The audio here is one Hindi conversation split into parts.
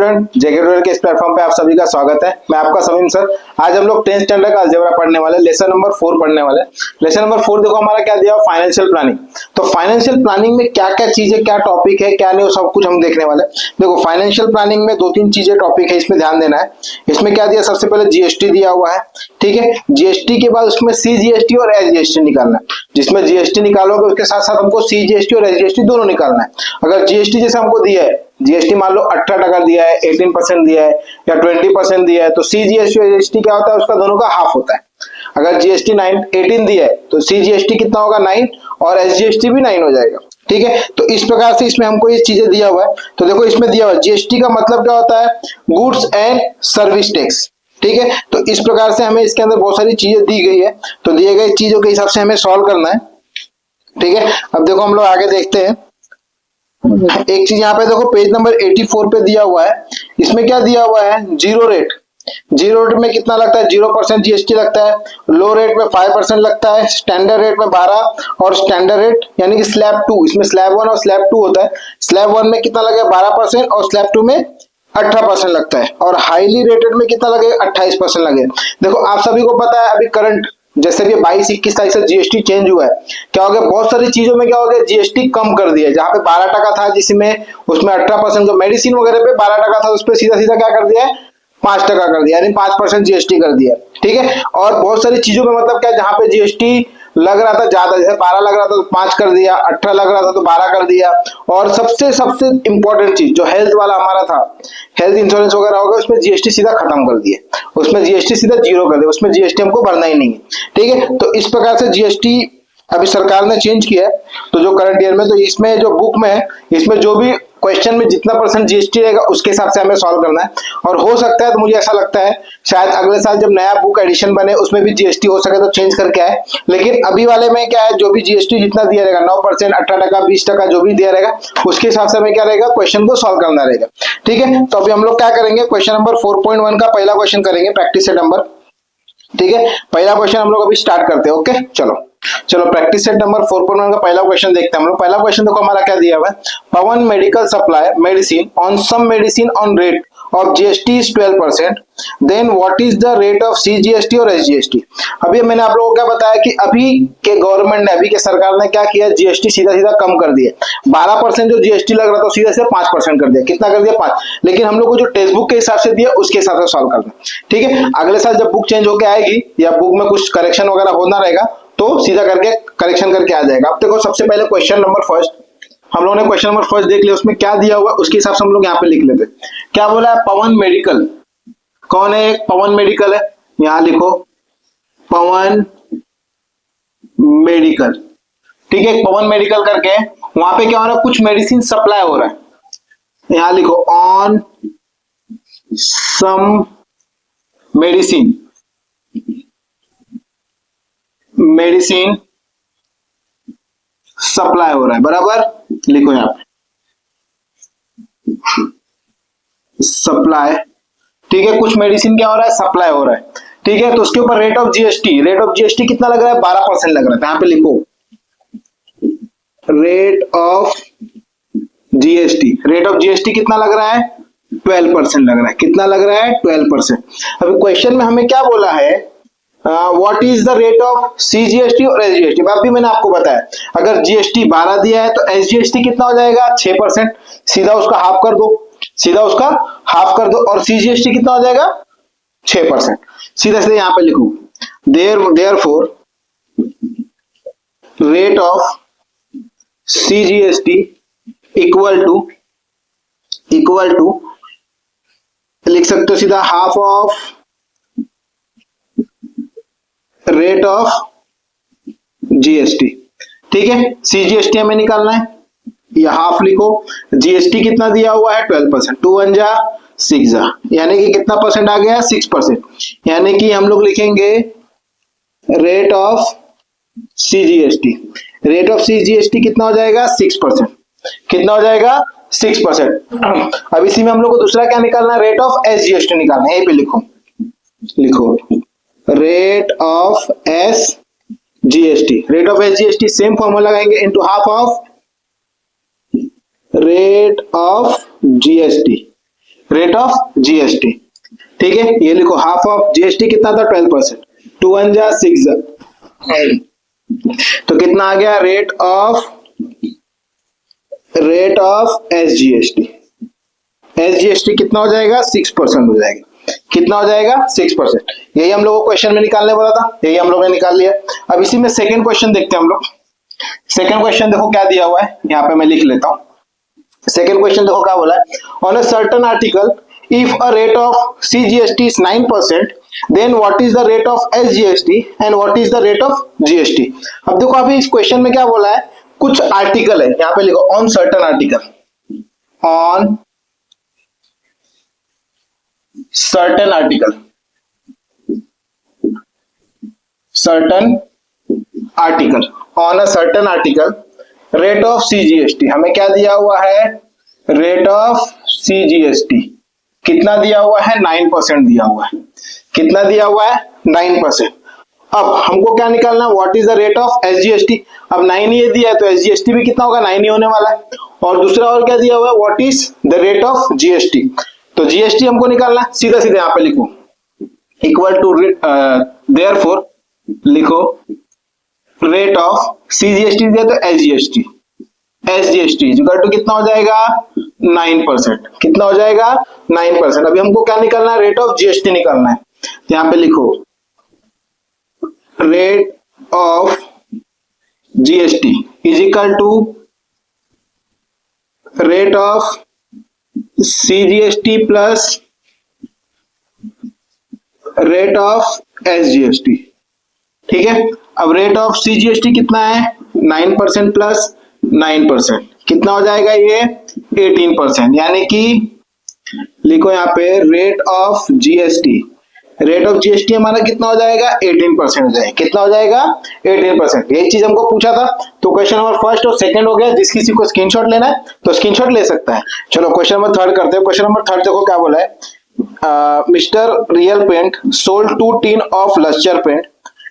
स्टूडेंट, जेके ट्यूटोरियल के इस प्लेटफॉर्म पे आप सभी का स्वागत है। मैं आपका समीम सर। आज हम लोग 10th स्टैंडर्ड का अलजेब्रा पढ़ने वाले, लेसन नंबर 4 पढ़ने वाले। लेसन नंबर 4 देखो हमारा क्या दिया, फाइनेंशियल प्लानिंग। तो फाइनेंशियल प्लानिंग में क्या क्या चीजें, क्या टॉपिक है, क्या नहीं, सब कुछ हम देखने वाले। देखो फाइनेंशियल प्लानिंग में 2-3 चीजें टॉपिक है, इसमें ध्यान देना है। इसमें क्या दिया, सबसे पहले जीएसटी दिया हुआ है, ठीक है। जीएसटी के बाद उसमें सीजीएसटी और एसजीएसटी निकालना है। जिसमें जीएसटी निकालोगे उसके साथ साथ हमको सीजीएसटी और एसजीएसटी दोनों निकालना है। अगर जीएसटी जैसे हमको दिया है, जीएसटी मान लो 18% दिया है, 18% दिया है या 20% दिया है, तो सीजीएसटी और एसजीएसटी क्या होता है, उसका दोनों का हाफ होता है। अगर जीएसटी 18 दिया है तो सीजीएसटी कितना होगा, 9, और एसजीएसटी भी 9 हो जाएगा, ठीक है। तो इस प्रकार से इसमें हमको ये चीजें दिया हुआ है। तो देखो इसमें दिया हुआ है जीएसटी का मतलब क्या होता है, गुड्स एंड सर्विस टैक्स, ठीक है। तो इस प्रकार से हमें इसके अंदर बहुत सारी चीजें दी गई है, तो दिए गए चीजों के हिसाब से हमें सॉल्व करना है, ठीक है। अब देखो हम लोग आगे देखते हैं। एक चीज यहाँ पे देखो पेज नंबर 84 पे दिया हुआ है। इसमें क्या दिया हुआ है, जीरो रेट। जीरो रेट में कितना लगता है, 0% जीएसटी लगता है। लो रेट में 5% लगता है। स्टैंडर्ड रेट में 12, और स्टैंडर्ड रेट यानी कि स्लैब 2, इसमें स्लैब 1 और स्लैब 2 होता है। स्लैब 1 में कितना लगेगा, 12%, और स्लैब 2 में 18% लगता है। और हाईली रेटेड में कितना लगेगा, 28% लगेगा। देखो आप सभी को पता है अभी करंट जैसे भी 22-21 तारीख से जीएसटी चेंज हुआ है, क्या हो गया, बहुत सारी चीजों में क्या हो गया, जीएसटी कम कर दिया। जहां पे 12% था, जिसमें उसमें 18%, जो मेडिसिन वगैरह पे 12% था, उस पर सीधा सीधा क्या कर दिया है, 5% कर दिया, यानी 5% जीएसटी कर दिया, ठीक है। और बहुत सारी चीजों में मतलब क्या, जहां पे जीएसटी लग रहा था ज्यादा, जैसे 12 लग रहा था तो 5 कर दिया, 18 लग रहा था तो 12 कर दिया। और सबसे सबसे इंपॉर्टेंट चीज जो हेल्थ वाला हमारा था, हेल्थ इंश्योरेंस वगैरह होगा, उसमें जीएसटी सीधा खत्म कर दिया, उसमें जीएसटी सीधा 0 कर दिया, उसमें जीएसटी हमको भरना ही नहीं है, ठीक है। तो इस प्रकार से जीएसटी अभी सरकार ने चेंज किया है। तो जो करंट ईयर में, तो इसमें जो बुक में है, इसमें जो भी क्वेश्चन में जितना % जीएसटी रहेगा उसके हिसाब से हमें सॉल्व करना है। और हो सकता है, तो मुझे ऐसा लगता है शायद अगले साल जब नया बुक एडिशन बने उसमें भी जीएसटी हो सके तो चेंज करके आए। लेकिन अभी वाले में क्या है, जो भी जीएसटी जितना दिया रहेगा, 9%, 18%, 20% जो भी दिया रहेगा, उसके हिसाब से हमें क्या रहेगा, क्वेश्चन को सॉल्व करना रहेगा, ठीक है। तो अभी हम लोग क्या करेंगे, क्वेश्चन नंबर 4.1 का पहला क्वेश्चन करेंगे, प्रैक्टिस सेट नंबर, ठीक है। पहला क्वेश्चन हम लोग अभी स्टार्ट करते हैं, ओके। चलो प्रैक्टिस सेट नंबर 4.1 का पहला क्वेश्चन देखते हैं हम लोग। पहला क्वेश्चन देखो हमारा क्या दिया हुआ है, Pawan medical supply medicine on some medicine on rate of GST is 12%, then what is the rate of CGST और एसजीएसटी। अभी मैंने आप लोगों को क्या बताया कि अभी के गवर्नमेंट ने, अभी के सरकार ने क्या किया, जीएसटी सीधा सीधा कम कर दिया। 12% जो जीएसटी लग रहा था सीधा सीधा 5% कर दिया। कितना कर दिया, 5। लेकिन हम लोग को जो टेक्स्ट बुक के हिसाब से दिया उसके हिसाब से सॉल्व करना, ठीक है। अगले साल जब बुक चेंज होकर आएगी या बुक में कुछ करेक्शन वगैरह होना रहेगा तो सीधा करके करेक्शन करके आ जाएगा। अब देखो सबसे पहले क्वेश्चन नंबर फर्स्ट, हम लोगों ने क्वेश्चन नंबर फर्स्ट देख लिया, उसमें क्या दिया हुआ है उसके हिसाब से हम लोग यहाँ पे लिख लेते। क्या बोला है, पवन मेडिकल। कौन है, पवन मेडिकल है, यहां लिखो पवन मेडिकल, ठीक है। पवन मेडिकल करके वहां पे क्या हो रहा है, कुछ मेडिसिन सप्लाई हो रहा है, यहां लिखो ऑन सम मेडिसिन सप्लाई हो रहा है, बराबर लिखो यहां पे सप्लाई, ठीक है। कुछ मेडिसिन क्या हो रहा है, सप्लाई हो रहा है, ठीक है। तो उसके ऊपर रेट ऑफ जीएसटी कितना लग रहा है, 12% लग रहा है। यहां पे लिखो रेट ऑफ जीएसटी कितना लग रहा है, 12% लग रहा है। कितना लग रहा है, 12%। अभी क्वेश्चन में हमें क्या बोला है, what is the rate of CGST और एसजीएसटी। अभी मैंने आपको बताया अगर जीएसटी 12 दिया है तो एसजीएसटी कितना हो जाएगा, 6%, सीधा उसका हाफ कर दो, और सीजीएसटी कितना हो जाएगा, 6%। सीधा सीधा यहां पे लिखो therefore rate of CGST equal to लिख सकते हो सीधा half of rate of GST, ठीक है। सीजीएसटी हमें निकालना है, या हाफ लिखो। जीएसटी कितना दिया हुआ है, 12%, 2 1 जा 6 जा, यानी कि कितना परसेंट आ गया, 6%। यानी कि हम लोग लिखेंगे रेट ऑफ सीजीएसटी कितना हो जाएगा, 6%। कितना हो जाएगा, 6%। अब इसी में हम लोग को दूसरा क्या निकालना है, रेट ऑफ एसजीएसटी निकालना है। यहीं पे लिखो rate of SGST same formula लगाएंगे, into half of rate of GST rate of GST. ठीक है, ये लिखो हाफ ऑफ जीएसटी कितना था 12%, 2 1 जा 6 जा, तो कितना आ गया रेट ऑफ एसजीएसटी। एसजीएसटी कितना हो जाएगा 6% हो जाएगा। कितना हो जाएगा 6%। यही हम लोगों को क्वेश्चन में निकालने बोला था, यही हम लोग ने निकाल लिया। अब इसी में सेकंड क्वेश्चन देखते हैं हम लोग। सेकंड क्वेश्चन देखो क्या दिया हुआ है, यहाँ पे मैं लिख लेता हूं। सेकंड क्वेश्चन देखो क्या बोला है, on a certain article if a rate of CGST is 9%, then what is the rate of SGST and what is the rate of GST. अब देखो अभी इस क्वेश्चन में क्या बोला है, कुछ आर्टिकल है, यहाँ पे लिखो on certain article, on certain article on a certain article rate of CGST, हमें क्या दिया हुआ है, रेट ऑफ CGST कितना दिया हुआ है 9% दिया हुआ है। कितना दिया हुआ है 9%। अब हमको क्या निकालना है, what is the rate of SGST. अब 9 ये दिया है तो एसजीएसटी भी कितना होगा 9 ही होने वाला है। और दूसरा और क्या दिया हुआ है, what is the rate of GST. तो जीएसटी हमको निकालना है, सीधा सीधा यहाँ पे लिखो इक्वल टू देयरफॉर लिखो रेट ऑफ सीजीएसटी दिया तो एसजीएसटी, एसजीएसटी इक्वल टू कितना हो जाएगा 9%। कितना हो जाएगा 9%। अभी हमको क्या निकालना है, रेट ऑफ जीएसटी निकालना है। तो यहाँ पे लिखो rate of GST is equal to rate of CGST plus rate of SGST. ठीक है, अब रेट ऑफ सीजीएसटी कितना है 9% प्लस 9%, कितना हो जाएगा ये 18%। यानी कि लिखो यहाँ पे rate of GST, rate of GST हमारा कितना हो जाएगा 18% हो जाएगा। कितना हो जाएगा 18%। यही चीज हमको पूछा था। तो क्वेश्चन नंबर फर्स्ट और सेकंड हो गया। जिस किसी को स्क्रीनशॉट लेना है तो स्क्रीनशॉट ले सकता है। चलो क्वेश्चन नंबर थर्ड करते हैं। क्वेश्चन नंबर थर्ड देखो क्या बोला है, mister Real Paint sold 2 tin of lustre paint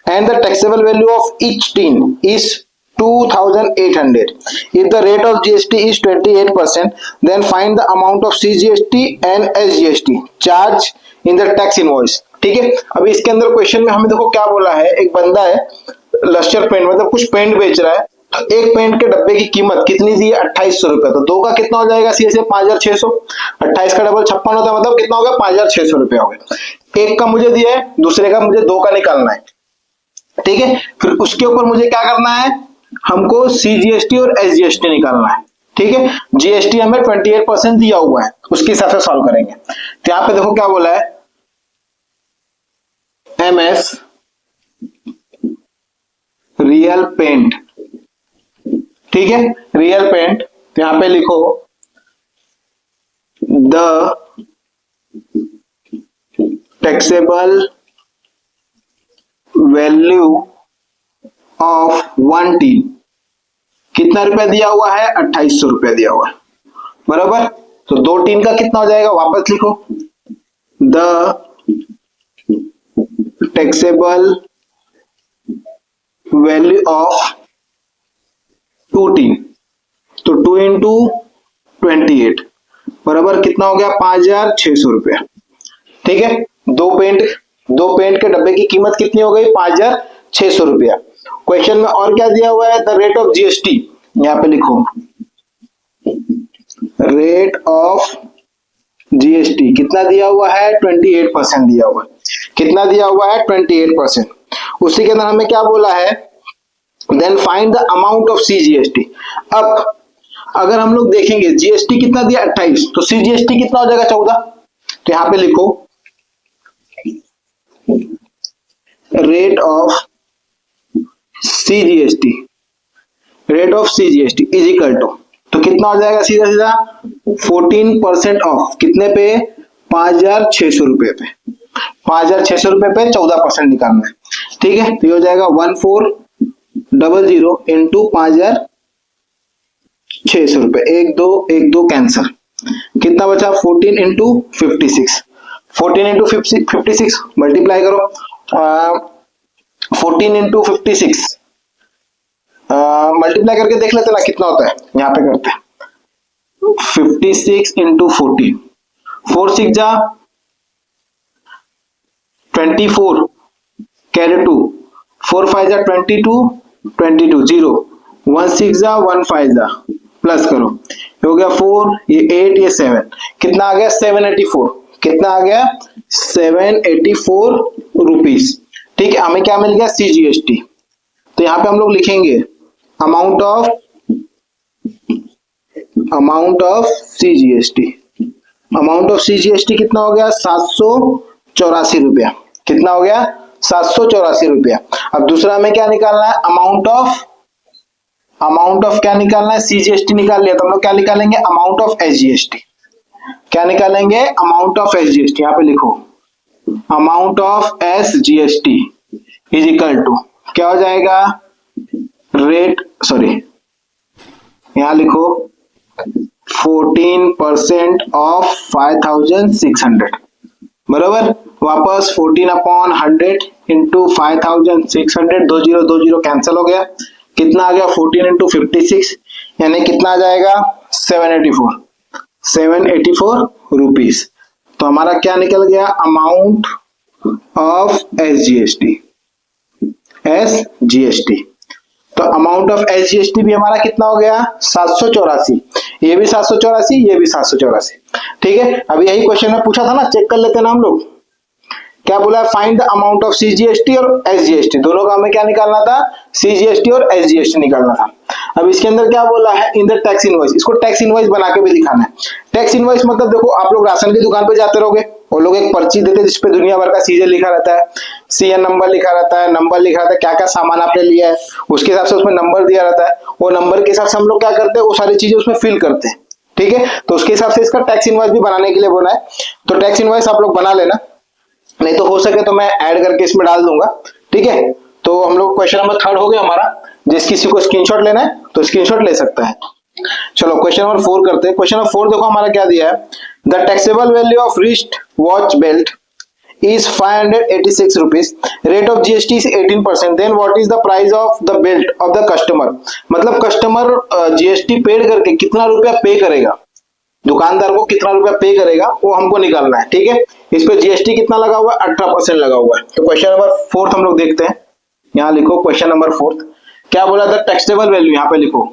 and the taxable value of each tin is 2800. If the rate of GST is 28%, then find the amount of CGST and SGST charge in the tax invoice. ठीक है, अभी इसके अंदर क्वेश्चन में हमें देखो क्या बोला है, एक बंदा है लस्टर पेंट मतलब कुछ पेंट बेच रहा है। एक पेंट के डब्बे की कीमत कितनी दी है 2800 रुपए। तो दो का कितना हो जाएगा सीधे 5600, 28 का डबल 56 होता है, मतलब कितना हो गया 5600 रुपए हो गए। एक का मुझे दिया है, दूसरे का मुझे दो का निकालना है। ठीक है, फिर उसके ऊपर मुझे क्या करना है, हमको सीजीएसटी और एसजीएसटी निकालना है। ठीक है, जीएसटी हमें 28% दिया हुआ है, उसके हिसाब से सॉल्व करेंगे। तो यहाँ पे देखो क्या बोला है, एमएस रियल पेंट। ठीक है, रियल पेंट, तो यहां पे लिखो the taxable value of 1 tin कितना रुपया दिया हुआ है 2800 रुपया दिया हुआ है, बराबर। तो 2 टीन का कितना हो जाएगा, वापस लिखो the taxable value of 2 tin. तो 2 इंटू 28 बराबर कितना हो गया 5600 रुपया। ठीक है, दो पेंट के डब्बे की कीमत कितनी हो गई 5600 रुपया। क्वेश्चन में और क्या दिया हुआ है, द रेट ऑफ जीएसटी, यहां पे लिखो रेट ऑफ जीएसटी कितना दिया हुआ है 28% दिया हुआ है। कितना दिया हुआ है 28%। उसी के अंदर हमें क्या बोला है, then find the amount of CGST. अब अगर हम लोग देखेंगे जीएसटी कितना दिया 28, तो सीजीएसटी कितना हो जाएगा 14। तो यहां पे लिखो rate of CGST, rate of CGST is equal to, तो कितना हो जाएगा सीधा सीधा 14% ऑफ कितने पे 5600 रुपए पे, 5600 रुपए पे 14% निकालना है। ठीक है, तो ये हो जाएगा 1400 इंटू 5600 रुपए, 1 2 कैंसर, कितना बचा 14 इंटू 56, 14 इंटू 56 मल्टीप्लाई करो, 14 इंटू 56 मल्टीप्लाई करके देख लेते ना कितना होता है, यहाँ पे करते हैं 56 इंटू 14, 4 6 जा 24 कैरी 2, 4 5 जा 22 22 0, 1 6 जा 1 5 जा प्लस करो, ये हो गया 4, ये 8, ये 7, कितना आ गया 784, कितना आ गया 784 रुपीस। ठीक है, हमें क्या मिल गया CGST। तो यहाँ पे हम लोग लिखेंगे amount of CGST। Amount of CGST कितना हो गया 784 रुपया, कितना हो गया 784 रुपया। अब दूसरा हमें क्या निकालना है, अमाउंट ऑफ क्या निकालना है, CGST निकाल लिया, तो हम लोग क्या निकालेंगे अमाउंट ऑफ SGST। क्या निकालेंगे अमाउंट ऑफ SGST, यहाँ पे लिखो amount of SGST is equal to क्या हो जाएगा रेट, सॉरी यहाँ लिखो 14% ऑफ 5600, बराबर, वापस 14/100 इंटू 5600, 20 कैंसिल हो गया, कितना आ गया 14 इंटू 56, यानी कितना आ जाएगा 784 रुपीस। तो हमारा क्या निकल गया अमाउंट ऑफ SGST। तो अमाउंट ऑफ SGST भी हमारा कितना हो गया 784, ये भी 784, ये भी 784। ठीक है, अभी यही क्वेश्चन में पूछा था ना, चेक कर लेते ना हम लोग, क्या बोला है find the amount of CGST और SGST, दोनों का हमें क्या निकालना था CGST और SGST निकालना था। अब इसके अंदर क्या बोला है इन द टैक्स इनवॉइस, इसको टैक्स इनवॉइस बना के भी दिखाना है। टैक्स इनवॉइस मतलब देखो आप लोग राशन की दुकान पे जाते रहोगे, वो लोग एक पर्ची देते हैं जिसपे दुनिया भर का सीजन लिखा रहता है, CN नंबर लिखा रहता है, नंबर लिखा रहता है, क्या क्या सामान आपने लिया है उसके हिसाब से उसमें नंबर दिया रहता है, वो नंबर के हिसाब से हम लोग क्या करते हैं वो सारी चीजें उसमें फिल करते हैं। ठीक है, तो उसके हिसाब से इसका टैक्स इनवॉइस भी बनाने के लिए बोला है, तो टैक्स इनवॉइस आप लोग बना लेना, नहीं तो हो सके तो मैं ऐड करके इसमें डाल दूंगा। ठीक है, तो हम लोग क्वेश्चन नंबर 3 हो गया हमारा, जिस किसी को स्क्रीनशॉट लेना है तो स्क्रीनशॉट ले सकता है। चलो क्वेश्चन नंबर 4 करते हैं। क्वेश्चन नंबर 4 देखो हमारा क्या दिया है, the taxable value of wrist watch belt is 586 rupees, rate of GST is 18%, then what is the price of the belt of the customer, मतलब कस्टमर GST पेड करके कितना रुपया पे करेगा, दुकानदार को कितना रुपया पे करेगा वो हमको निकालना है। ठीक है, इस पे GST कितना लगा हुआ है 18% लगा हुआ है। तो क्वेश्चन नंबर 4 हम लोग देखते हैं, यहाँ लिखो क्वेश्चन नंबर 4 क्या बोला था, टैक्सेबल वैल्यू, यहाँ पे लिखो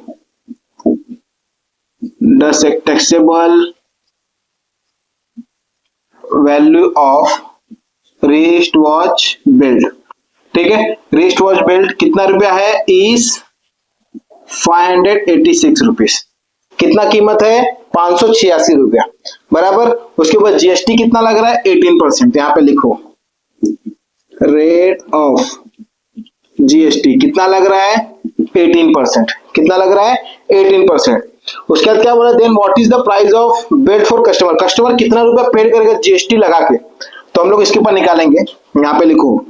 the taxable value of wrist watch belt. ठीक है, रिस्ट वॉच बेल्ट कितना रुपया है इज 586 रुपीज, कितना कीमत है 586 रुपया, बराबर। उसके बाद GST कितना लग रहा है 18%, यहाँ पे लिखो रेट ऑफ GST कितना लग रहा है 18%, कितना लग रहा है 18%। उसके बाद क्या बोला, then what is the price of belt for customer, customer कितना रुपया पेड करेगा GST लगा के, तो हम लोग इसके ऊपर निकालेंगे, यहाँ पे लिखो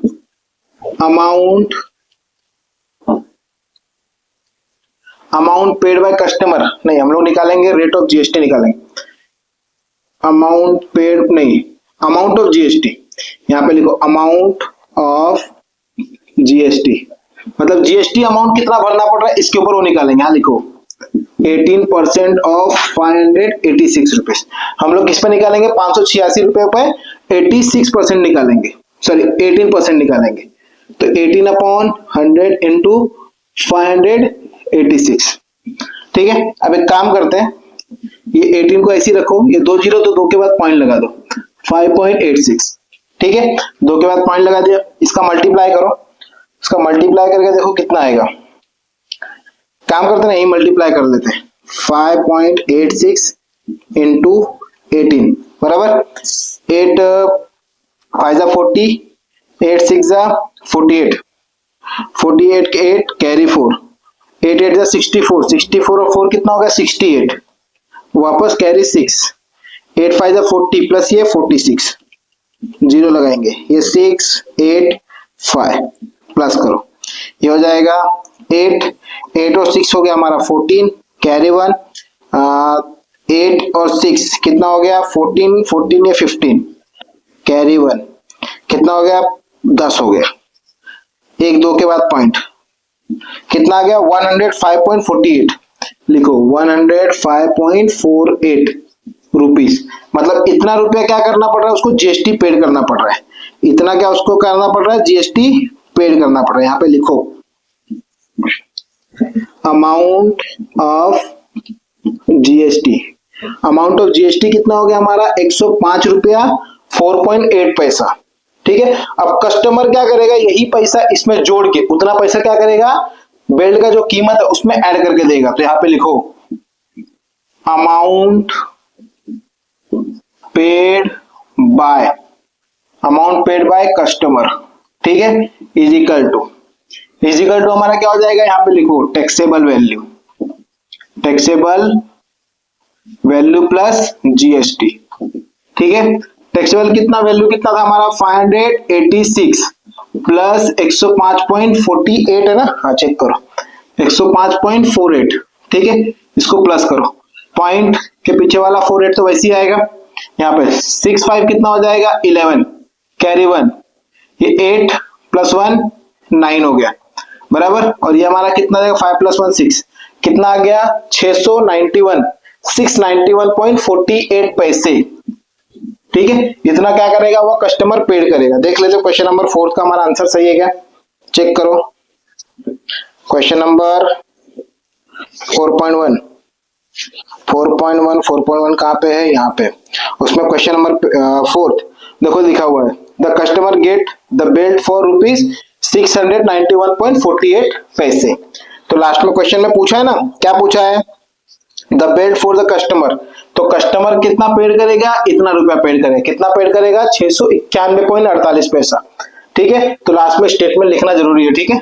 अमाउंट पेड बाय कस्टमर, नहीं हम लोग निकालेंगे रेट ऑफ GST निकालेंगे, अमाउंट पेड नहीं अमाउंट ऑफ GST, यहाँ पे लिखो अमाउंट ऑफ GST, मतलब GST अमाउंट कितना भरना पड़ रहा है इसके ऊपर वो निकालेंगे। यहाँ लिखो 18% ऑफ 586 रुपीज, हम लोग किस पे निकालेंगे 586 रुपए पे 86% निकालेंगे, सॉरी 18% निकालेंगे, तो 18/100 इंटू 586। ठीक है, अब एक काम करते हैं, ये 18 को ऐसे रखो, ये 2 0 तो 2 के बाद पॉइंट लगा दो 5.86। ठीक है, 2 के बाद पॉइंट लगा दिया, इसका मल्टीप्लाई करो, इसका मल्टीप्लाई करके देखो कितना आएगा, काम करते हैं यही मल्टीप्लाई कर लेते हैं 5.86 इंटू 18 बराबर 8 5 जा 40, 8 6 जा 48, 48 के 8 कैरी 4, 8 8 जा 64, 64 और 4 कितना हो गया 68, वापस कैरी 6, 8 5 जा 40 प्लस ये 46, जीरो लगाएंगे, ये 6 8 5 प्लस करो, ये हो जाएगा 8 8 और 6 हो गया हमारा 14, कैरी 1, 8 और 6 कितना हो गया 14 14 या 15, कैरी 1 कितना हो गया 10 हो गया, 1 2 के बाद पॉइंट कितना आ गया 105.48, लिखो 105.48 रुपीस, मतलब इतना रुपया क्या करना पड़ रहा है उसको, जीएसटी पेड करना पड़ रहा है। इतना क्या उसको करना पड़ रहा है, जीएसटी पेड करना पड़ रहा है। यहाँ पे लिखो amount of GST. Amount of GST कितना हो गया हमारा, 105 रुपया 4.8 पैसा। ठीक है, अब कस्टमर क्या करेगा, यही पैसा इसमें जोड़ के उतना पैसा क्या करेगा, बेल्ट का जो कीमत है उसमें ऐड करके देगा। तो यहाँ पे लिखो amount paid bye, amount paid by customer, ठीक है, इजिकल टू हमारा क्या हो जाएगा, यहाँ पे लिखो टैक्सेबल वैल्यू प्लस जीएसटी। ठीक है, टैक्सेबल कितना वैल्यू कितना था हमारा, 586 प्लस 105.48 है ना, हाँ चेक करो 105.48। ठीक है, इसको प्लस करो, पॉइंट के पीछे वाला 48 तो वैसे ही आएगा। यहाँ पे 65 कितना हो जाएगा, 11 कैरी 1, ये 8 प्लस 1 9 हो गया बराबर। और ये हमारा कितना जाएगा, 5 प्लस 1 6, कितना आ गया 691.48 पैसे। ठीक है, इतना क्या करेगा वो कस्टमर पेड करेगा। देख लेते क्वेश्चन नंबर 4 का हमारा आंसर सही है क्या, चेक करो। क्वेश्चन नंबर 4.1 कहाँ पे है, यहाँ पे, उसमें क्वेश्चन नंबर 4 देखो लिखा हुआ है the customer get the belt for ₹691.48 पैसे। तो लास्ट में क्वेश्चन में पूछा है ना, क्या पूछा है, the belt for the customer, तो कस्टमर कितना पेड करेगा, इतना रुपया पेड करेगा, कितना पेड करेगा 691.48 पैसा। ठीक है, तो लास्ट में स्टेटमेंट लिखना जरूरी है। ठीक है,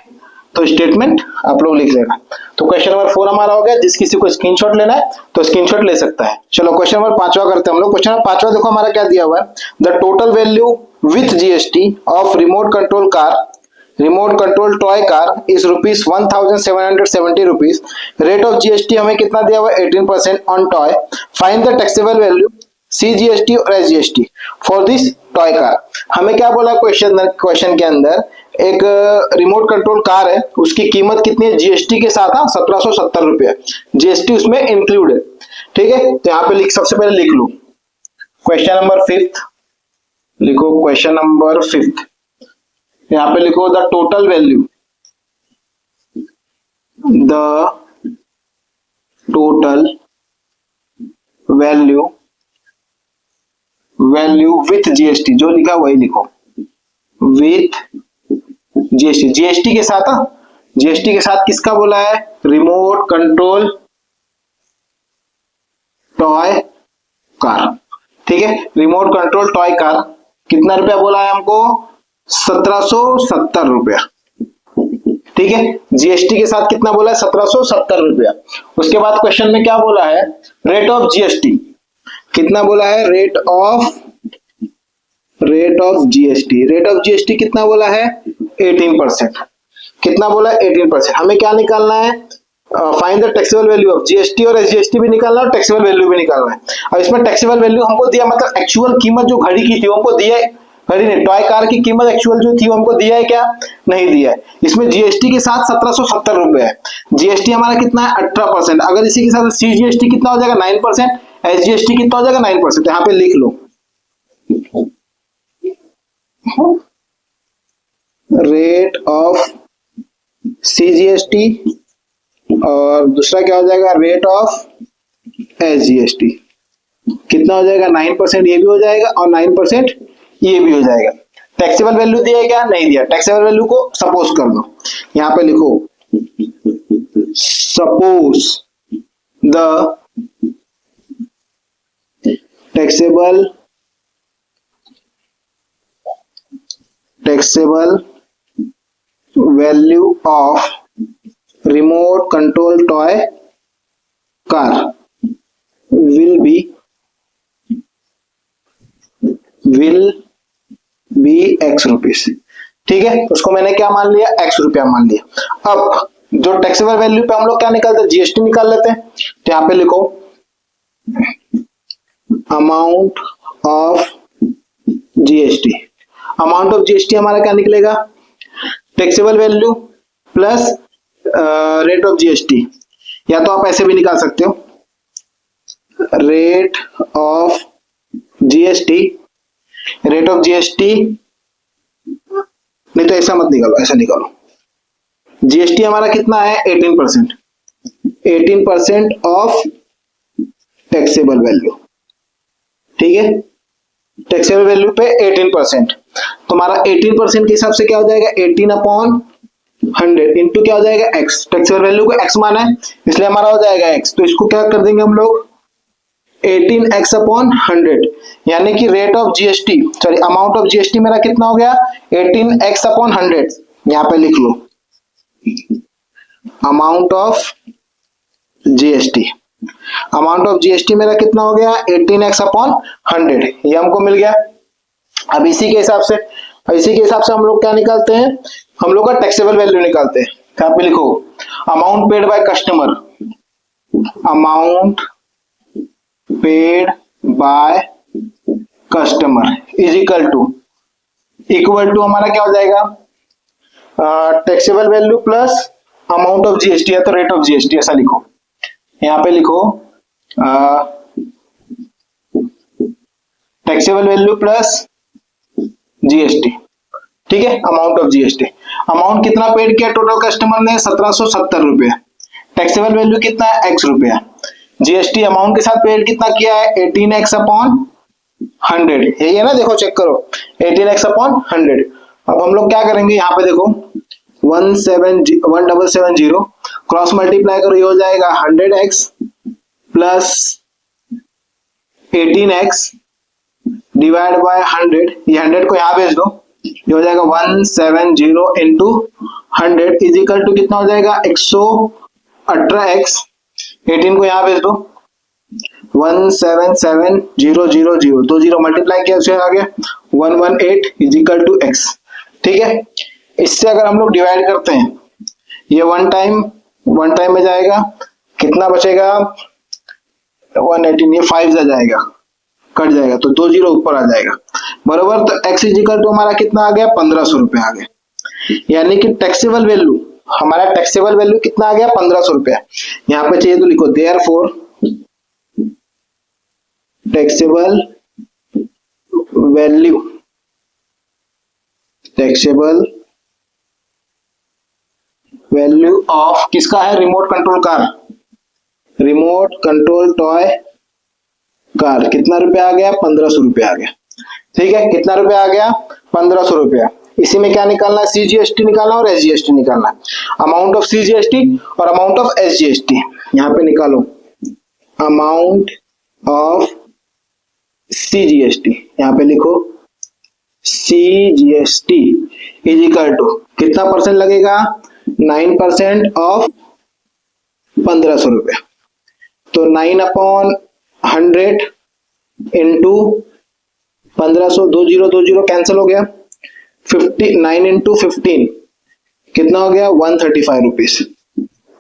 तो स्टेटमेंट आप लोग लिख लेना। तो क्वेश्चन नंबर 4 हमारा हो गया। जिस किसी को स्क्रीनशॉट लेना है तो स्क्रीनशॉट ले सकता है। चलो क्वेश्चन नंबर 5वां करते हैं हम लोग। क्वेश्चन नंबर 5वां देखो हमारा क्या दिया हुआ है, the total value with GST of remote control toy car is ₹1770। Rate of GST हमें कितना दिया हुआ है, 18% on toy. Find the taxable value CGST और SGST for this toy car. हमें क्या बोला क्वेश्चन के अंदर, एक रिमोट कंट्रोल कार है, उसकी कीमत कितनी है जीएसटी के साथ, 1770 रुपया, जीएसटी उसमें इंक्लूड है। ठीक है, तो यहाँ पे सबसे पहले लिख लो क्वेश्चन नंबर 5, लिखो क्वेश्चन नंबर 5, यहाँ पे लिखो the total value with GST, जो लिखा वही लिखो, विथ जीएसटी, जीएसटी के साथ, जीएसटी के साथ किसका बोला है, रिमोट कंट्रोल टॉय कार। ठीक है, रिमोट कंट्रोल टॉय कार कितना रुपया बोला है हमको, 1770 रुपया। ठीक है, जीएसटी के साथ कितना बोला है, 1770 रुपया। उसके बाद क्वेश्चन में क्या बोला है, रेट ऑफ जीएसटी कितना बोला है, rate of GST, rate of GST कितना बोला है, 18%। कितना बोला है, 18%। हमें क्या निकालना है, find the taxable value of GST और एसजीएसटी भी निकालना है और टैक्सेबल वैल्यू भी निकालना है। अब इसमें टैक्सेबल वैल्यू हमको दिया, मतलब एक्चुअल कीमत जो घड़ी की थी हमको दिया है, घड़ी नहीं, टॉय कार की कीमत एक्चुअल जो थी हमको दिया है क्या, नहीं दिया है। इसमें जीएसटी के साथ 1770 रुपए है, जीएसटी हमारा कितना है 18%। अगर इसी के साथ सीजीएसटी कितना हो जाएगा 9%, एसजीएसटी कितना हो जाएगा 9%। यहाँ पे लिख लो रेट ऑफ सीजीएसटी और दूसरा क्या हो जाएगा, रेट ऑफ एसजीएसटी। कितना हो जाएगा 9%, ये भी हो जाएगा और 9% ये भी हो जाएगा। टैक्सेबल वैल्यू दिया है क्या, नहीं दिया। टैक्सेबल वैल्यू को सपोज कर दो, यहाँ पे लिखो suppose the taxable value of remote control toy car will be X rupees. ठीक है, उसको मैंने क्या मान लिया, X रुपया मान लिया। अब जो टैक्सेबल वैल्यू पे हम लोग क्या निकालते हैं, जीएसटी निकाल लेते हैं। तो यहाँ पे लिखो amount of GST, amount of GST हमारा क्या निकलेगा, taxable value plus rate of GST, या तो आप ऐसे भी निकाल सकते हो, rate of GST, rate of GST, नहीं तो ऐसा मत निकालो, ऐसा निकालो। जीएसटी हमारा कितना है 18%, 18% ऑफ टैक्सेबल वैल्यू, ठीक है, टैक्सेबल वैल्यू पे 18%। तो हमारा 18% के हिसाब से क्या हो जाएगा 18/100 इंटू क्या हो जाएगा x, टैक्सेबल वैल्यू को x माना है इसलिए हमारा हो जाएगा x, तो इसको क्या कर देंगे हम लोग 18x/100, यानी कि rate of GST sorry amount of GST मेरा कितना हो गया 18x/100। यहां पे लिख लो amount of GST, amount of GST मेरा कितना हो गया 18x/100, ये हमको मिल गया। अब इसी के हिसाब से हम लोग क्या निकालते हैं, हम लोग का टैक्सेबल वैल्यू निकालते हैं। यहाँ पे लिखो amount paid by customer, amount paid by customer is equal to हमारा क्या हो जाएगा taxable value plus amount of GST है तो रेट ऑफ जीएसटी, ऐसा लिखो। यहाँ पे लिखो टैक्सेबल वैल्यू प्लस जीएसटी, ठीक है, अमाउंट ऑफ जीएसटी। अमाउंट कितना पेड किया टोटल कस्टमर ने 1770 रुपए, टैक्सेबल वैल्यू कितना है x रुपया, जीएसटी अमाउंट के साथ पेड कितना किया है 18x/100, यही है ना, देखो चेक करो 18x/100। अब हम लोग क्या करेंगे यहाँ पे देखो 1770 क्रॉस मल्टीप्लाई करो, ये हो जाएगा 100x plus 18x divide by 100, ये 100 को यहाँ भेज दो, ये हो जाएगा 170 इंटू 100 इज इक्वल टू कितना हो जाएगा 118x, 18 को यहाँ भेज दो 177000, तो 0 मल्टीप्लाई किया उसे आ गया 118 इज इक्वल टू x, ठीक है। इससे अगर हम लोग डिवाइड करते हैं ये वन टाइम में जाएगा, कितना बचेगा 118, ये 5 आ जाएगा, कट जाएगा तो 20 ऊपर आ जाएगा बरोबर। तो x इज इक्वल टू हमारा कितना आ गया 1500 रुपए आ गया, यानी कि टैक्सेबल वैल्यू हमारा टैक्सेबल वैल्यू कितना आ गया 1500 रुपया। यहाँ पे चाहिए तो लिखो therefore taxable value, taxable value of किसका है remote control car, remote control toy car, कितना रुपया आ गया 1500 रुपया आ गया, ठीक है, कितना रुपया आ गया 1500 रुपया। इसी में क्या निकालना है सीजीएसटी निकालना और एसजीएसटी निकालना है, अमाउंट ऑफ सीजीएसटी और अमाउंट ऑफ एसजीएसटी। यहाँ पे निकालो अमाउंट ऑफ सीजीएसटी, यहाँ पे लिखो सीजीएसटी इज इक्वल टू कितना परसेंट लगेगा 9% ऑफ 1500 रुपया, तो 9/100 इंटू 1500, 20 कैंसिल हो गया, 9 इंटू 15 कितना हो गया 135 रुपीज,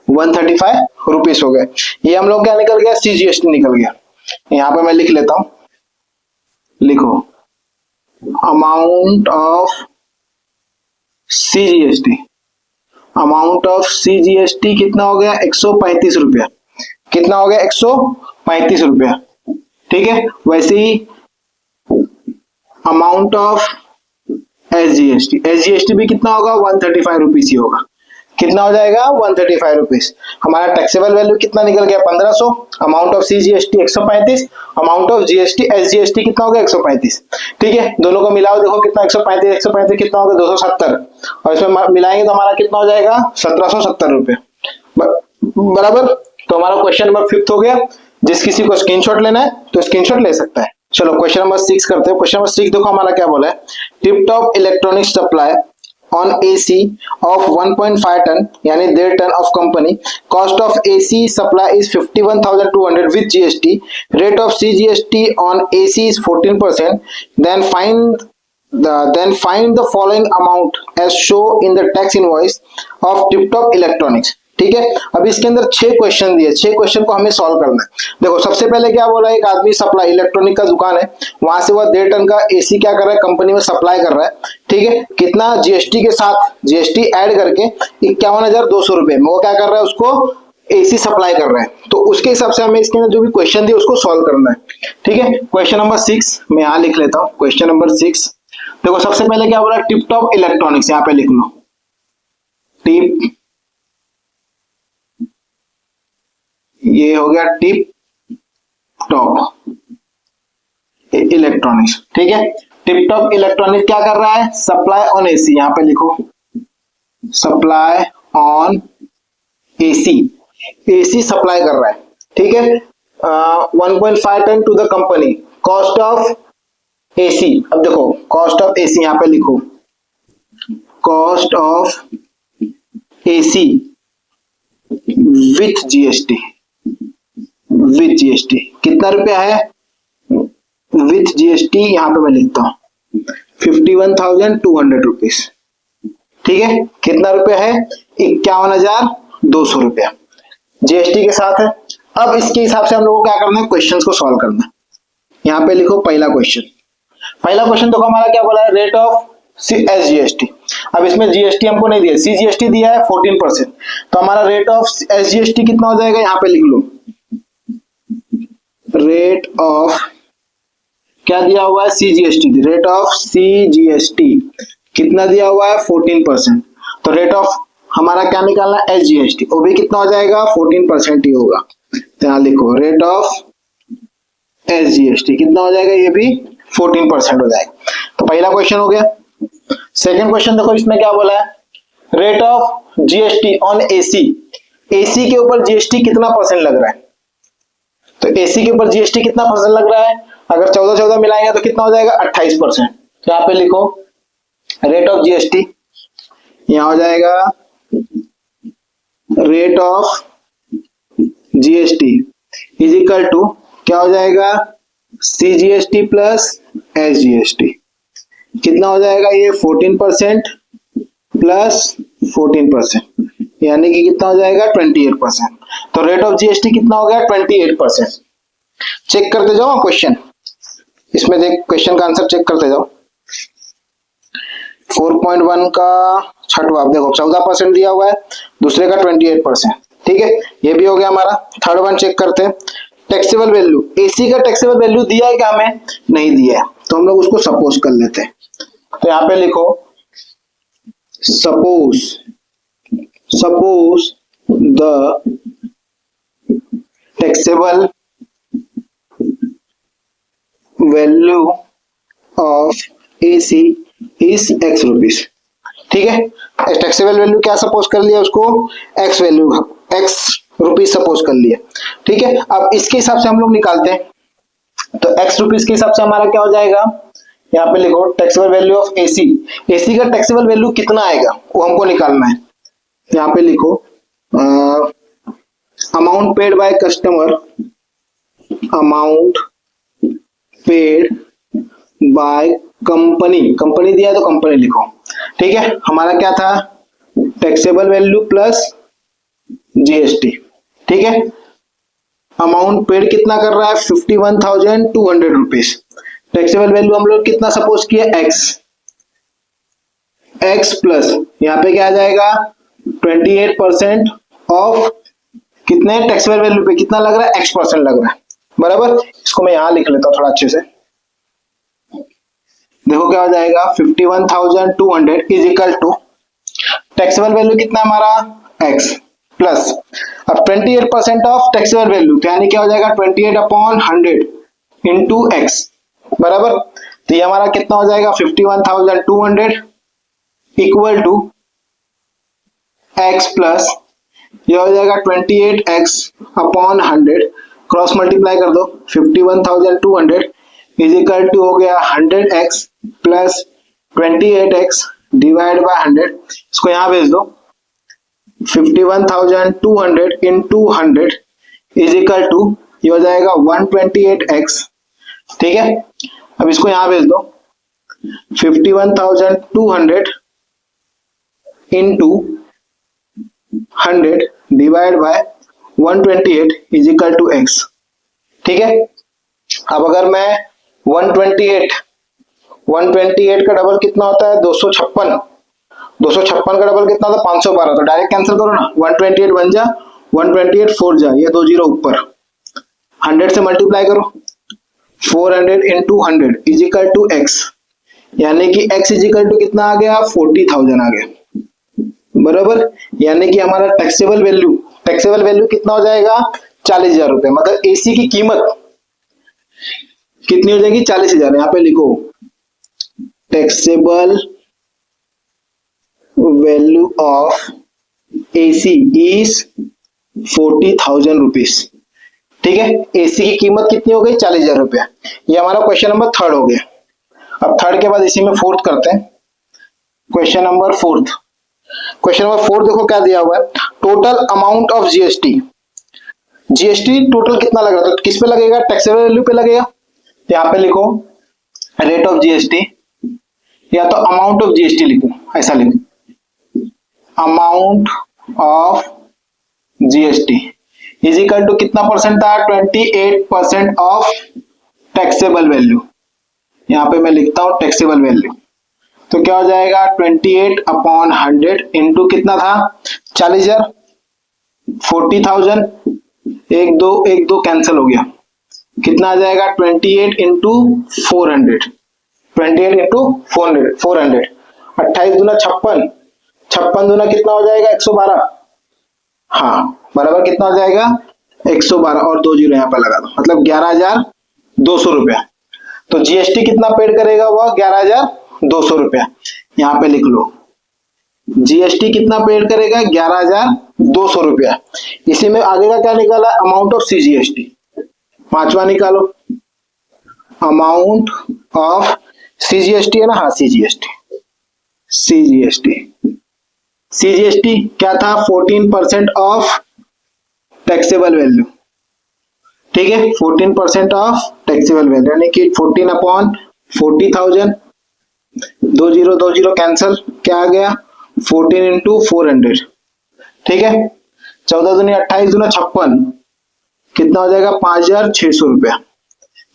135 रुपीज हो गए। ये हम लोग क्या निकल गया सीजीएसटी निकल गया। यहाँ पे मैं लिख लेता हूं, लिखो amount of CGST, amount of CGST कितना हो गया 135 रुपया, कितना हो गया 135 रुपया, ठीक है। वैसे ही अमाउंट ऑफ एसजीएसटी, एसजीएसटी भी कितना होगा 135 रुपीज ही होगा, कितना हो जाएगा 135 रुपीज। हमारा टैक्सेबल वैल्यू कितना निकल गया 1500, amount of CGST 135, amount of GST SGST कितना हो गया 135, ठीक है। दोनों को मिलाओ देखो कितना 135 कितना होगा 270 और इसमें मिलाएंगे तो हमारा कितना हो जाएगा 1770 रुपए बराबर। तो हमारा क्वेश्चन नंबर 5 हो गया। जिस किसी को स्क्रीनशॉट लेना है तो स्क्रीनशॉट ले सकता है। चलो क्वेश्चन नंबर 6 करते हैं। क्वेश्चन नंबर 6 देखो हमारा क्या बोला है, tip top electronic supply on AC of 1.5 ton यानी 1.5 ton of company, cost of AC supply is 51,200 with GST, rate of CGST on AC is 14%, then find the following amount as shown in the tax invoice of Tip Top Electronics। ठीक है, अब इसके अंदर 6 क्वेश्चन दिए, 6 क्वेश्चन को हमें सॉल्व करना है। देखो सबसे पहले क्या बोला, एक आदमी सप्लाई इलेक्ट्रॉनिक का दुकान है, वहां से वह 1.5 टन का एसी क्या कर रहा है कंपनी में सप्लाई कर रहा है, ठीक है। कितना जीएसटी के साथ जीएसटी ऐड करके 51,200 रुपए में वो क्या कर रहा है उसको एसी सप्लाई कर रहे हैं, तो उसके हिसाब से हमें इसके अंदर जो भी क्वेश्चन दिए उसको सॉल्व करना है। ठीक है, क्वेश्चन नंबर 6 मैं यहाँ लिख लेता हूँ। क्वेश्चन नंबर 6 देखो, सबसे पहले क्या बोला, टिप टॉप इलेक्ट्रॉनिक्स, यहाँ पे लिख लो टिप, ये हो गया टिप टॉप इलेक्ट्रॉनिक्स। ठीक है, टिप टॉप इलेक्ट्रॉनिक्स क्या कर रहा है, सप्लाई ऑन एसी, यहाँ पे लिखो supply on AC, AC supply कर रहा है। ठीक है, 1.5 ton to the company, cost of AC, अब देखो कॉस्ट ऑफ एसी यहाँ पे लिखो, cost of AC with GST, with GST कितना रुपया है, विथ जीएसटी यहाँ पे मैं लिखता हूँ 51,200 रुपीज। ठीक है, कितना रुपया है, 51,200 रुपया जीएसटी के साथ है। अब इसके हिसाब से हम लोगों को क्या करना है, क्वेश्चंस को सॉल्व करना है। यहाँ पे लिखो पहला क्वेश्चन, पहला क्वेश्चन देखो हमारा क्या बोला है, रेट ऑफ एस जीएसटी। अब इसमें जीएसटी हमको नहीं दिया, सी जीएसटी दिया है 14%, तो हमारा रेट ऑफ एस जीएसटी कितना हो जाएगा, यहाँ पे लिख लो रेट ऑफ, क्या दिया हुआ है, C GST, rate of C GST कितना दिया हुआ है 14%, तो रेट ऑफ हमारा क्या निकालना है, एस जीएसटी, वो भी कितना हो जाएगा 14% ही होगा। तो यहाँ लिखो रेट ऑफ एस जीएसटी कितना हो जाएगा, ये भी 14% हो जाएगा। तो पहला क्वेश्चन हो गया। सेकंड क्वेश्चन देखो, इसमें क्या बोला है, rate of GST on AC, AC के ऊपर जीएसटी कितना परसेंट लग रहा है, तो एसी के ऊपर जीएसटी कितना परसेंट लग रहा है, अगर 14 मिलाएंगे तो कितना हो जाएगा 28%। तो यहाँ पे लिखो रेट ऑफ जीएसटी, यहाँ हो जाएगा rate of GST is equal to क्या हो जाएगा, C GST plus S GST, कितना हो जाएगा ये 14% प्लस 14%, यानी कि कितना हो जाएगा 28%। तो रेट ऑफ जीएसटी कितना हो गया 28%। चेक करते जाओ क्वेश्चन, इसमें देख क्वेश्चन का आंसर चेक करते जाओ। 4.1 का छठवां देखो 14% दिया हुआ है, दूसरे का 28%। ठीक है, ये भी हो गया हमारा। थर्ड वन चेक करते हैं, टैक्सेबल वैल्यू, एसी का टैक्सेबल वैल्यू दिया है क्या, हमें नहीं दिया है, तो हम लोग उसको सपोज कर लेते हैं। तो यहाँ पे लिखो suppose the taxable value of AC is x rupees. ठीक है, टैक्सेबल वैल्यू क्या सपोज कर लिया, उसको x value x rupees suppose कर लिया। ठीक है, अब इसके हिसाब से हम लोग निकालते हैं, तो एक्स रुपीज के हिसाब से हमारा क्या हो जाएगा, यहाँ पे लिखो taxable value of AC, AC का टैक्सेबल वैल्यू कितना आएगा वो हमको निकालना है। यहाँ पे लिखो amount paid by customer, amount paid by company, company दिया तो कंपनी लिखो। ठीक है, हमारा क्या था, टैक्सेबल वैल्यू प्लस जीएसटी। ठीक है, अमाउंट पेड कितना कर रहा है 51,200 रुपीज, टैक्सेबल वैल्यू हम लोग कितना सपोज किया एक्स, एक्स प्लस यहाँ पे क्या आ जाएगा 28% ऑफ कितने टैक्सेबल वैल्यू पे कितना लग रहा है x% लग रहा है, बराबर। इसको मैं यहाँ लिख लेता हूँ थोड़ा अच्छे से, देखो क्या हो जाएगा 51,200 is equal to taxable value कितना हमारा x प्लस अब 28% ऑफ टैक्सेबल वैल्यू, तो यानी क्या हो जाएगा 28/100 इंटू x, बराबर। तो ये हमारा कितना हो जाएगा 51,200 इक्वल टू x प्लस ये हो जाएगा 28x/100, क्रॉस मल्टीप्लाई कर दो 51,200 इज इक्वल टू हो गया 100x plus 28x divide by 100, इसको यहाँ भेज दो 51,200 इंटू 100 इज इक्वल टू ये हो जाएगा 128x। ठीक है, अब इसको यहाँ भेज दो 51,200 into 100 divide by 128 is equal to x। ठीक है, अब अगर मैं 128 का डबल कितना होता है 256 का डबल कितना होता है 512, तो डायरेक्ट कैंसिल करो ना, 128 बन जा 128 4 जा, ये 2 जीरो ऊपर, 100 से मल्टीप्लाई करो, 400 into 100 is equal to x, यानी कि x इज इक्वल टू कितना आ गया, 40,000 आ गया, बराबर। यानी कि हमारा टैक्सेबल वैल्यू कितना हो जाएगा, 40,000 रुपए। मतलब एसी की कीमत कितनी हो जाएगी, 40,000। यहाँ पे लिखो taxable value of AC is 40,000 rupees. ठीक है, एसी की कीमत कितनी हो गई, 40,000 रुपया। ये हमारा क्वेश्चन नंबर 3 हो गया। अब 3 के बाद इसी में 4th करते हैं, क्वेश्चन नंबर 4। क्वेश्चन नंबर 4 देखो क्या दिया हुआ है, total amount of GST. GST total कितना लग रहा है, तो किस पे लगेगा, टैक्सेबल वैल्यू पे लगेगा। यहाँ पे लिखो रेट ऑफ जीएसटी, या तो अमाउंट ऑफ जीएसटी लिखो, ऐसा लिखो, amount of GST is equal to कितना परसेंट था, 28% ऑफ टैक्सेबल वैल्यू। यहाँ पे मैं लिखता हूं टैक्सेबल वैल्यू, तो क्या हो जाएगा 28 अपॉन 100 इंटू कितना था 40,000, 40,000, एक दो कैंसिल हो गया, कितना आ जाएगा 28 इंटू 400, 28 इंटू 400, 28 दूना 56, 56 दूना कितना हो जाएगा 112, हाँ बराबर कितना हो जाएगा 112, और 2 जीरो यहाँ पे लगा दो, मतलब 11,200 रुपया। तो जीएसटी कितना पेड करेगा, वह 11,200 रुपया। यहाँ पे लिख लो जीएसटी कितना पेड करेगा, 11,200 रुपया। इसी में आगे का क्या निकाला, अमाउंट ऑफ सीजीएसटी, 5वां निकालो, अमाउंट ऑफ सीजीएसटी है ना, हाँ सीजीएसटी क्या था, 14% ऑफ टैक्सेबल वैल्यू। ठीक है, 14% ऑफ टैक्सेबल वैल्यू, यानी कि 14 अपॉन 40,000, 2 जीरो कैंसिल, क्या आ गया 14 इंटू 400। ठीक है, 14 दूनी 28 दूना 56, कितना हो जाएगा 5,600 रुपया।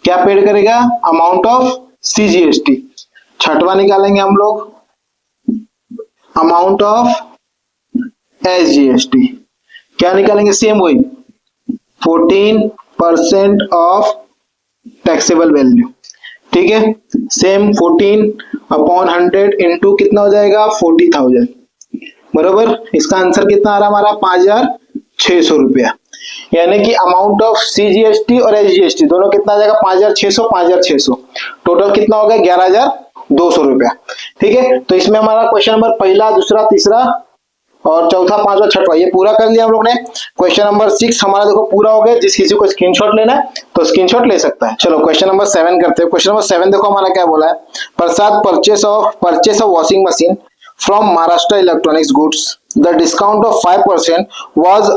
क्या पेड करेगा, अमाउंट ऑफ सीजीएसटी। 6वां निकालेंगे हम लोग, अमाउंट ऑफ एसजीएसटी। क्या निकालेंगे, सेम वही 14% ऑफ टैक्सेबल वैल्यू। ठीक है, सेम 14 अपॉन 100 इंटू कितना हो जाएगा 40,000, बरोबर। इसका आंसर कितना आ रहा हमारा 5,600 रुपया। यानी कि अमाउंट ऑफ सीजीएसटी और एसजीएसटी दोनों कितना आ जाएगा 5,600, टोटल कितना हो गया 11,200 रुपया। ठीक है, तो इसमें हमारा क्वेश्चन नंबर पहला, दूसरा, तीसरा और चौथा, पांचवा, छठवां ये पूरा कर लिया हम लोग ने। क्वेश्चन नंबर 6 हमारा देखो पूरा हो गया। जिस किसी को स्क्रीनशॉट लेना है तो स्क्रीनशॉट ले सकता है। चलो क्वेश्चन नंबर 7 करते हैं। क्वेश्चन नंबर 7 देखो हमारा क्या बोला है, Prasad purchase of washing machine from Maharashtra electronics goods, the discount of 5% was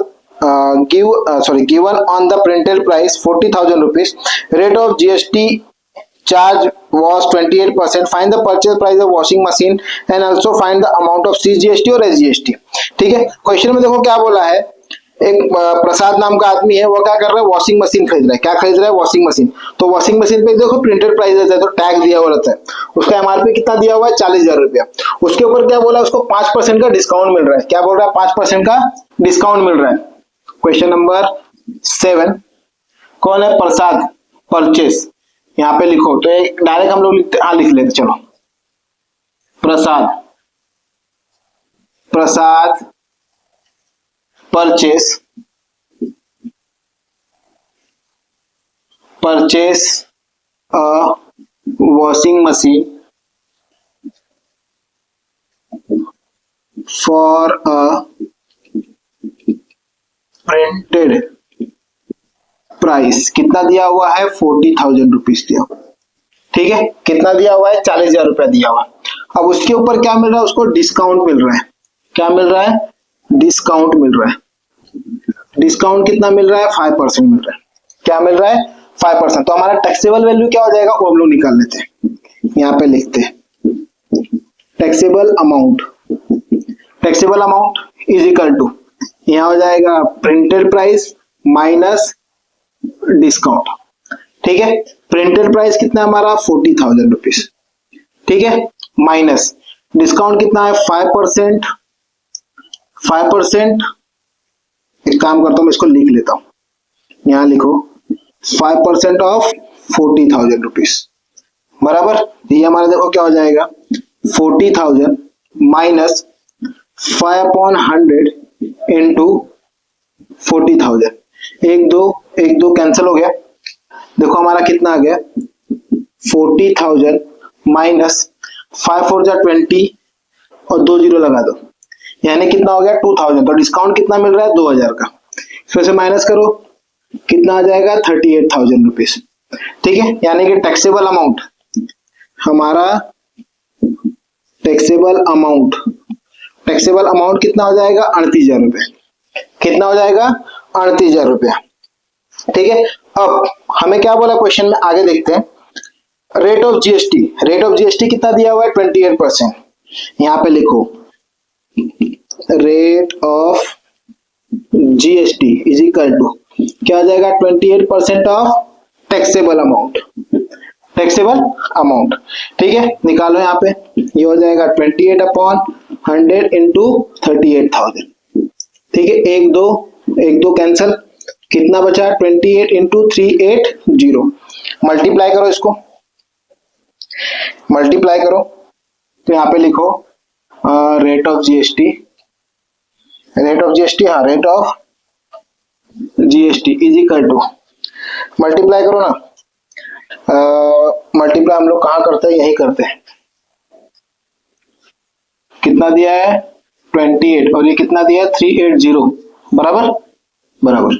given on the printed price 40,000 rupees. Rate of GST charge was 28%. Find the purchase price of washing machine and also find the amount of CGST और SGST. ठीक है, क्वेश्चन में देखो क्या बोला है, एक प्रसाद नाम का आदमी है, वो क्या कर रहा है, वॉशिंग मशीन खरीद रहा है। क्या खरीद रहा है, वॉशिंग मशीन। तो वॉशिंग मशीन पे देखो प्रिंटेड प्राइस है, तो टैग दिया हुआ रहता है, उसका एमआरपी कितना दिया हुआ है 40,000 रुपया। उसके ऊपर क्या बोला, उसको 5% का डिस्काउंट मिल रहा है। क्या बोल रहा है, 5% का डिस्काउंट मिल रहा है। क्वेश्चन नंबर 7, कौन है, प्रसाद परचेस। यहाँ पे लिखो, तो एक डायरेक्ट हम लोग लिखते, हाँ लिख लेते, चलो Prasad purchase a washing machine for a printed price. कितना दिया हुआ है 40,000 रुपीज दिया। ठीक है, कितना दिया हुआ है 40,000 रुपया दिया हुआ। अब उसके ऊपर क्या मिल रहा है, उसको डिस्काउंट मिल रहा है। क्या मिल रहा है, डिस्काउंट मिल रहा है। डिस्काउंट कितना मिल रहा है 5% मिल रहा है। क्या मिल रहा है 5%। तो हमारा टैक्सेबल वैल्यू क्या हो जाएगा, वो हम लोग निकाल लेते हैं। यहाँ पे लिखते हैं taxable amount is equal to, यहाँ हो जाएगा प्रिंटेड प्राइस माइनस डिस्काउंट। ठीक है, प्रिंटेड प्राइस कितना है हमारा 40,000 रुपीज। ठीक है, माइनस डिस्काउंट कितना है 5%, एक काम करता हूँ, मैं इसको लिख लेता हूँ। यहाँ लिखो 5% ऑफ 40,000 रुपीज बराबर। ये हमारा देखो क्या हो जाएगा, 40,000 माइनस 5/100 इंटू 40,000। एक दो कैंसिल हो गया। देखो हमारा कितना आ गया, 40,000 माइनस 5 4 जा 20 और 2 जीरो लगा दो, यानी कितना हो गया 2,000। तो डिस्काउंट कितना मिल रहा है 2,000 का। फिर से माइनस करो, कितना आ जाएगा 38,000 रुपीज। ठीक है, यानी कि टैक्सेबल अमाउंट हमारा, टैक्सेबल अमाउंट कितना हो जाएगा 38,000 रुपए। कितना हो जाएगा 38,000 रुपया। ठीक है, अब हमें क्या बोला क्वेश्चन में, आगे देखते हैं। रेट ऑफ जीएसटी कितना दिया हुआ है 28%। यहां पे लिखो rate of GST is equal to क्या हो जाएगा 28% ऑफ टैक्सेबल अमाउंट। ठीक है, निकालो यहाँ पे, ये हो जाएगा 28/100 इंटू 38,000। ठीक है, एक दो कैंसल, कितना बचा 28 इंटू 380। मल्टीप्लाई करो, इसको मल्टीप्लाई करो, तो यहाँ पे लिखो rate of GST is equal to, multiply करो ना, मल्टीप्लाई हम लोग कहाँ करते हैं, यही करते हैं। कितना दिया है 28 और ये कितना दिया है 380 बराबर।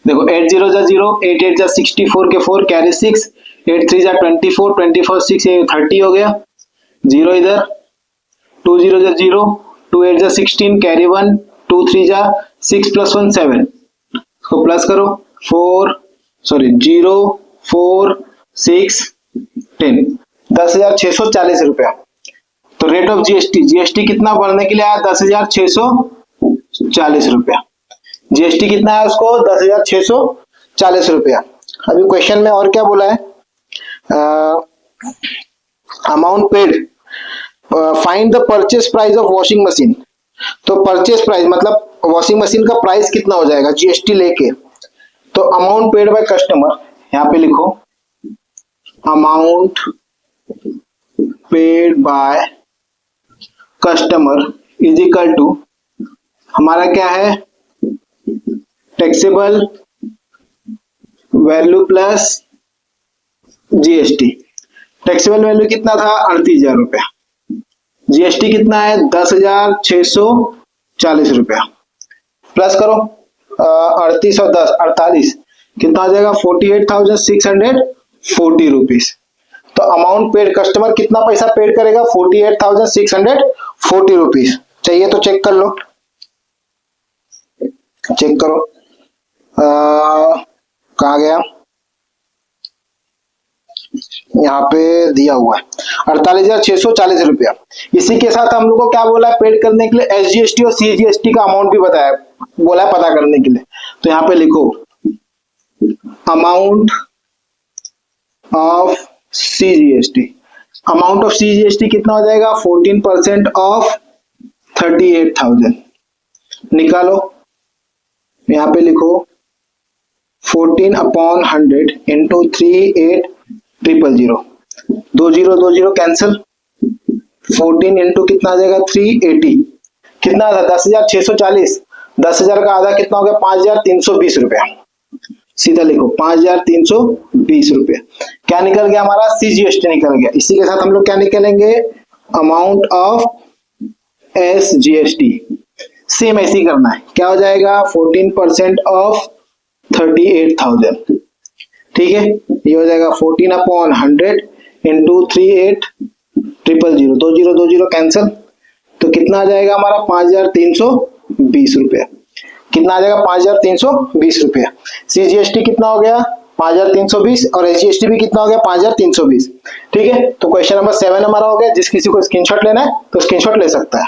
देखो 8 0 जा 0, 8 8 जा 64 के 4 कैरी 6, 8 3 जा 24, 24 6 ये 30 हो गया, 0 इधर, 2 0 जा 0, 2 8 जा 16 कैरी 1, 2 3 जा 6 प्लस 1 7, इसको प्लस करो 0 4 6 10, 10,640 रुपया। तो रेट ऑफ जीएसटी कितना बढ़ने के लिए आया 10,640 रुपया। जीएसटी कितना है उसको 10,640 रुपया। अभी क्वेश्चन में और क्या बोला है, amount paid, find the purchase price of washing machine. तो परचेस प्राइस मतलब वॉशिंग मशीन का प्राइस कितना हो जाएगा जीएसटी लेके। तो अमाउंट पेड बाय कस्टमर, यहाँ पे लिखो amount paid by customer is equal to हमारा क्या है taxable value plus GST. Taxable value कितना था 38,000 रुपया, जीएसटी कितना है 10,640 रुपया। प्लस करो 38 और 10 48, कितना आ जाएगा 48,640 रुपीज। तो अमाउंट पेड, कस्टमर कितना पैसा पेड करेगा 48,640 रुपीज। चाहिए तो चेक कर लो, चेक करो कहाँ गया, यहाँ पे दिया हुआ है 48,640 रुपया। इसी के साथ हम लोग को क्या बोला है पेड करने के लिए, एसजीएसटी और सीजीएसटी का अमाउंट भी बताया, बोला है पता करने के लिए। तो यहाँ पे लिखो amount of CGST. Amount of CGST कितना हो जाएगा 14% ऑफ 38,000। निकालो, यहाँ पे लिखो 14/100 इंटू 38,000। 2 0 कैंसिल, 14 इंटू कितना आ जाएगा 380, कितना था 10,640, 10,000 का आधा कितना हो गया 5,320 रुपया। सीधा लिखो 5,320 रुपया। क्या निकल गया हमारा सीजीएसटी निकल गया। इसी के साथ हम लोग क्या निकलेंगे अमाउंट ऑफ एसजीएसटी। सेम ऐसे ही करना है, क्या हो जाएगा 14% ऑफ 38,000। ठीक है, ये हो जाएगा 14/100 इंटू 38,000। 2 0 कैंसिल, तो कितना आ जाएगा हमारा 5,320 रुपया। कितना आ जाएगा 5,320 रुपया। सीजीएसटी कितना हो गया 5,320 और एसजीएसटी भी कितना हो गया 5,320। ठीक है, तो क्वेश्चन नंबर 7 हमारा हो गया। जिस किसी को स्क्रीनशॉट लेना है तो स्क्रीनशॉट ले सकता है।